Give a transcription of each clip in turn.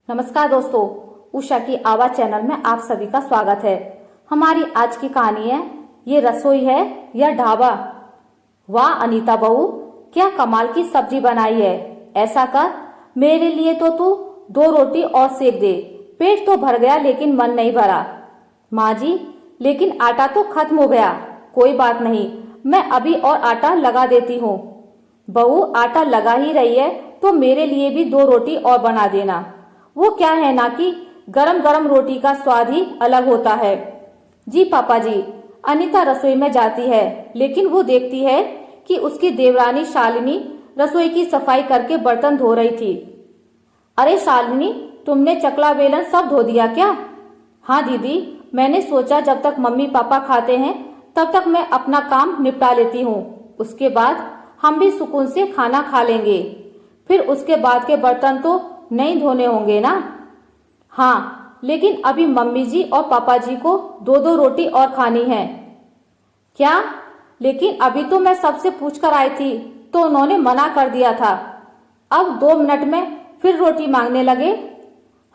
नमस्कार दोस्तों, उषा की आवाज चैनल में आप सभी का स्वागत है। हमारी आज की कहानी है, ये रसोई है या ढाबा। वाह अनीता बहू, क्या कमाल की सब्जी बनाई है। ऐसा कर, मेरे लिए तो तू 2 रोटी और सेक दे। पेट तो भर गया लेकिन मन नहीं भरा। माँ जी, लेकिन आटा तो खत्म हो गया। कोई बात नहीं, मैं अभी और आटा लगा देती हूँ। बहू, आटा लगा ही रही है तो मेरे लिए भी 2 रोटी और बना देना। वो क्या है ना कि गरम गरम रोटी का स्वाद ही अलग होता है। जी पापा जी। अनीता रसोई में जाती है, लेकिन वो देखती है कि उसकी देवरानी शालिनी रसोई की सफाई करके बर्तन धो रही थी। अरे शालिनी, तुमने चकला बेलन सब धो दिया क्या? हाँ दीदी, मैंने सोचा जब तक मम्मी पापा खाते हैं तब तक मैं अपना काम निपटा लेती हूँ। उसके बाद हम भी सुकून से खाना खा लेंगे। फिर उसके बाद के बर्तन तो नहीं धोने होंगे ना? हाँ, लेकिन अभी मम्मी जी और पापा जी को 2-2 रोटी और खानी है। क्या? लेकिन अभी तो मैं सबसे पूछ कर आई थी तो उन्होंने मना कर दिया था। अब 2 मिनट में फिर रोटी मांगने लगे।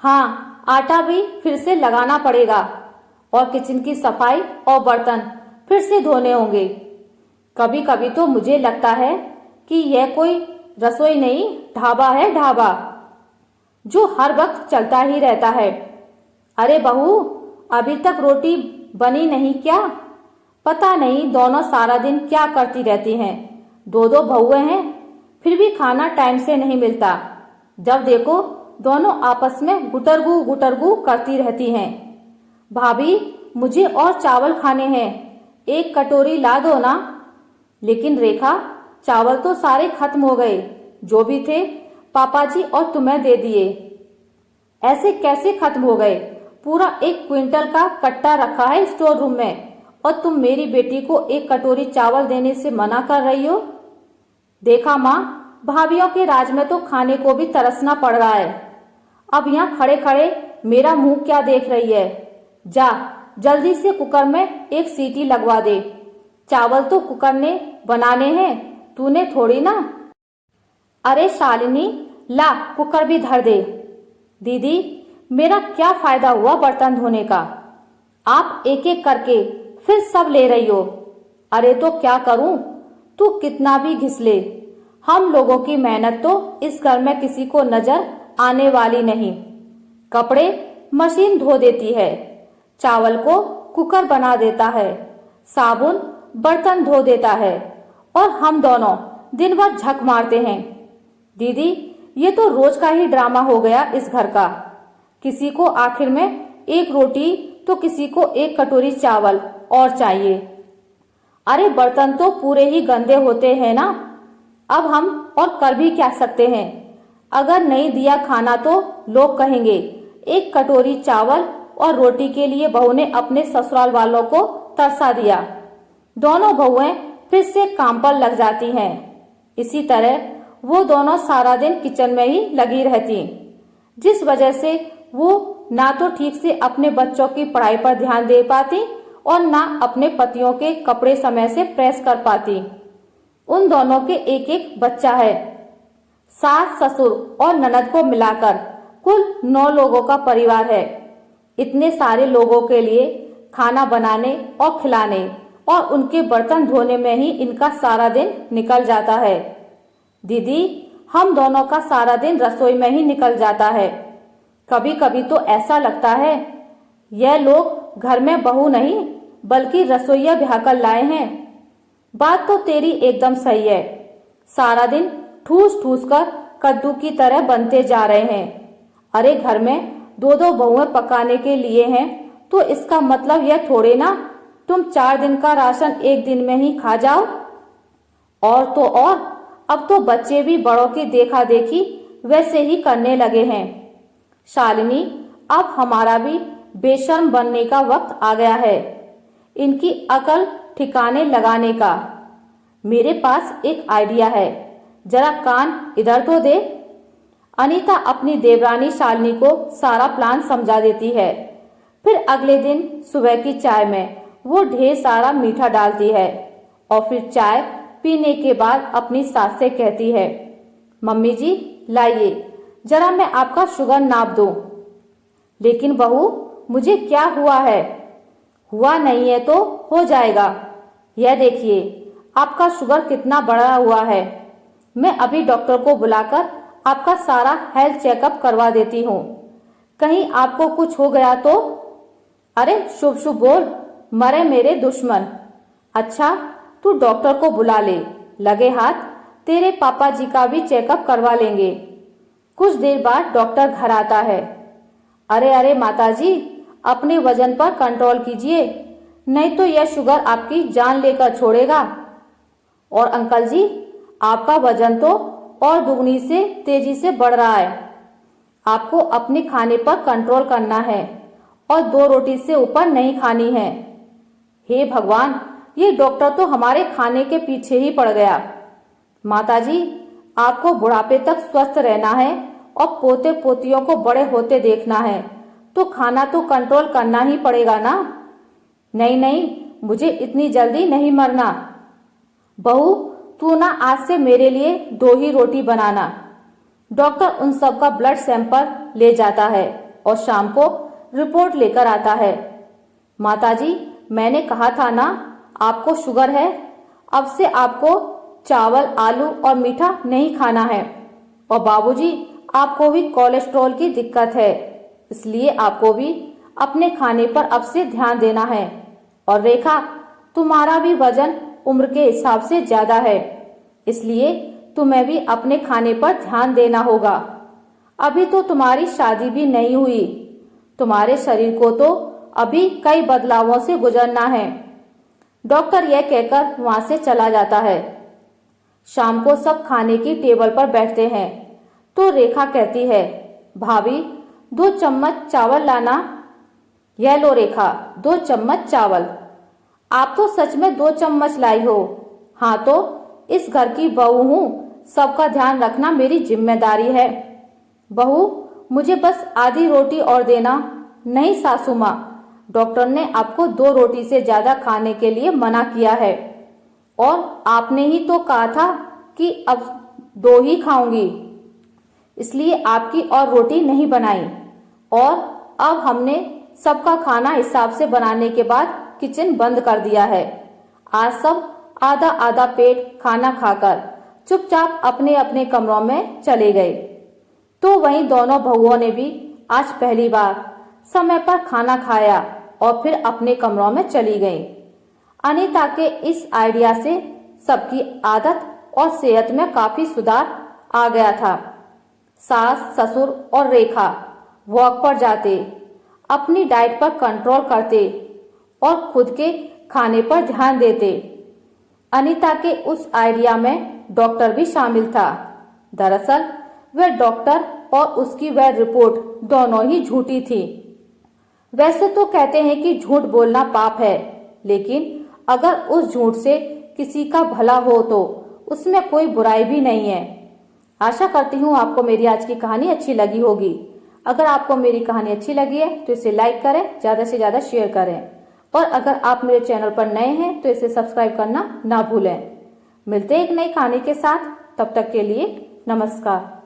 हाँ, आटा भी फिर से लगाना पड़ेगा और किचन की सफाई और बर्तन फिर से धोने होंगे। कभी कभी तो मुझे लगता है कि यह कोई रसोई नहीं, ढाबा है, ढाबा जो हर वक्त चलता ही रहता है। अरे बहू, अभी तक रोटी बनी नहीं क्या? पता नहीं दोनों सारा दिन क्या करती रहती हैं। 2-2 बहुएं हैं, फिर भी खाना टाइम से नहीं मिलता। जब देखो दोनों आपस में गुटरगू गुटरगू करती रहती हैं। भाभी, मुझे और चावल खाने हैं, 1 कटोरी ला दो ना। लेकिन रेखा, चावल तो सारे खत्म हो गए, जो भी थे पापा जी और तुम्हें दे दिए। ऐसे कैसे खत्म हो गए? पूरा 1 क्विंटल का कट्टा रखा है स्टोर रूम में और तुम मेरी बेटी को 1 कटोरी चावल देने से मना कर रही हो। देखा माँ, भाभीियों के राज में तो खाने को भी तरसना पड़ रहा है। अब यहाँ खड़े खड़े मेरा मुंह क्या देख रही है? जा जल्दी से कुकर में 1 सीटी लगवा दे। चावल तो कुकर ने बनाने हैं, तूने थोड़ी ना। अरे शालिनी, ला कुकर भी धर दे। दीदी, मेरा क्या फायदा हुआ बर्तन धोने का? आप एक एक करके फिर सब ले रही हो। अरे तो क्या करूं, तू कितना भी घिस ले, हम लोगों की मेहनत तो इस घर में किसी को नजर आने वाली नहीं। कपड़े मशीन धो देती है, चावल को कुकर बना देता है, साबुन बर्तन धो देता है और हम दोनों दिन भर झक मारते हैं। दीदी, ये तो रोज का ही ड्रामा हो गया इस घर का। किसी को आखिर में 1 रोटी तो किसी को 1 कटोरी चावल और चाहिए। अरे बर्तन तो पूरे ही गंदे होते हैं ना। अब हम और कर भी क्या सकते हैं? अगर नहीं दिया खाना तो लोग कहेंगे 1 कटोरी चावल और रोटी के लिए बहू ने अपने ससुराल वालों को तरसा दिया। दोनों बहुएं फिर से काम पर लग जाती हैं। इसी तरह वो दोनों सारा दिन किचन में ही लगी रहती, जिस वजह से वो ना तो ठीक से अपने बच्चों की पढ़ाई पर ध्यान दे पाती और ना अपने पतियों के कपड़े समय से प्रेस कर पाती। उन दोनों के 1-1 बच्चा है। सास, ससुर और ननद को मिलाकर कुल 9 लोगों का परिवार है। इतने सारे लोगों के लिए खाना बनाने और खिलाने और उनके बर्तन धोने में ही इनका सारा दिन निकल जाता है। दीदी, हम दोनों का सारा दिन रसोई में ही निकल जाता है। कभी कभी तो ऐसा लगता है यह लोग घर में बहू नहीं बल्कि रसोइया ब्याह कर लाए हैं। बात तो तेरी एकदम सही है। सारा दिन ठूस ठूस कर कद्दू की तरह बनते जा रहे हैं। अरे घर में 2-2 बहुएं पकाने के लिए हैं तो इसका मतलब यह थोड़े ना तुम 4 दिन का राशन 1 दिन में ही खा जाओ। और तो और अब तो बच्चे भी बड़ों की देखा देखी वैसे ही करने लगे हैं। शालिनी, अब हमारा भी बेशर्म बनने का वक्त आ गया है, इनकी अकल ठिकाने लगाने का। मेरे पास एक आइडिया है, जरा कान इधर तो दे। अनीता अपनी देवरानी शालिनी को सारा प्लान समझा देती है। फिर अगले दिन सुबह की चाय में वो ढेर सारा मीठा डालती है और फिर चाय पीने के बाद अपनी सास से कहती है, मम्मी जी लाइए, जरा मैं आपका शुगर नाप दूं। लेकिन बहू, मुझे क्या हुआ है? हुआ नहीं है तो हो जाएगा। यह देखिए, आपका शुगर कितना बढ़ा हुआ है। मैं अभी डॉक्टर को बुलाकर आपका सारा हेल्थ चेकअप करवा देती हूँ। कहीं आपको कुछ हो गया तो? अरे शुभ शुभ बोल, मरे मेरे दुश्मन। अच्छा, तू डॉक्टर को बुला ले, लगे हाथ तेरे पापा जी का भी चेकअप करवा लेंगे। कुछ देर बाद डॉक्टर घर आता है। अरे अरे माताजी, अपने वजन पर कंट्रोल कीजिए, नहीं तो यह शुगर आपकी जान लेकर छोड़ेगा। और अंकल जी, आपका वजन तो और दुगनी से तेजी से बढ़ रहा है। आपको अपने खाने पर कंट्रोल करना है और 2 रोटी से ऊपर नहीं खानी है। हे भगवान, ये डॉक्टर तो हमारे खाने के पीछे ही पड़ गया। माताजी, आपको बुढ़ापे तक स्वस्थ रहना है और पोते पोतियों को बड़े होते देखना है, तो खाना तो कंट्रोल करना ही पड़ेगा ना। नहीं नहीं, मुझे इतनी जल्दी नहीं मरना। बहू, तू ना आज से मेरे लिए 2 ही रोटी बनाना। डॉक्टर उन सब का ब्लड सैंपल ले जाता है और शाम को रिपोर्ट लेकर आता है। माताजी, मैंने कहा था ना, आपको शुगर है। अब से आपको चावल, आलू और मीठा नहीं खाना है। और बाबूजी, आपको भी कोलेस्ट्रॉल की दिक्कत है, इसलिए आपको भी अपने खाने पर अब से ध्यान देना है। और रेखा, तुम्हारा भी वजन उम्र के हिसाब से ज्यादा है, इसलिए तुम्हें भी अपने खाने पर ध्यान देना होगा। अभी तो तुम्हारी शादी भी नहीं हुई, तुम्हारे शरीर को तो अभी कई बदलावों से गुजरना है। डॉक्टर यह कहकर वहां से चला जाता है। शाम को सब खाने की टेबल पर बैठते हैं तो रेखा कहती है, भाभी 2 चम्मच चावल लाना। यह लो रेखा, 2 चम्मच चावल। आप तो सच में 2 चम्मच लाई हो। हाँ तो इस घर की बहू हूँ, सबका ध्यान रखना मेरी जिम्मेदारी है। बहू, मुझे बस आधी रोटी और देना। नहीं सासू माँ, डॉक्टर ने आपको 2 रोटी से ज्यादा खाने के लिए मना किया है, और आपने ही तो कहा था कि अब 2 ही खाऊंगी, इसलिए आपकी और रोटी नहीं बनाई। और अब हमने सबका खाना हिसाब से बनाने के बाद किचन बंद कर दिया है। आज सब आधा आधा पेट खाना खाकर चुपचाप अपने अपने कमरों में चले गए। तो वहीं दोनों बहुओं ने भी आज पहली बार समय पर खाना खाया और फिर अपने कमरों में चली गईं। अनीता के इस आइडिया से सबकी आदत और सेहत में काफी सुधार आ गया था। सास, ससुर और रेखा वॉक पर जाते, अपनी डाइट पर कंट्रोल करते और खुद के खाने पर ध्यान देते। अनीता के उस आइडिया में डॉक्टर भी शामिल था। दरअसल वह डॉक्टर और उसकी वह रिपोर्ट दोनों ही झूठी थी। वैसे तो कहते हैं कि झूठ बोलना पाप है, लेकिन अगर उस झूठ से किसी का भला हो तो उसमें कोई बुराई भी नहीं है। आशा करती हूँ आपको मेरी आज की कहानी अच्छी लगी होगी। अगर आपको मेरी कहानी अच्छी लगी है तो इसे लाइक करें, ज्यादा से ज्यादा शेयर करें, और अगर आप मेरे चैनल पर नए हैं तो इसे सब्सक्राइब करना ना भूलें। मिलते हैं एक नई कहानी के साथ, तब तक के लिए नमस्कार।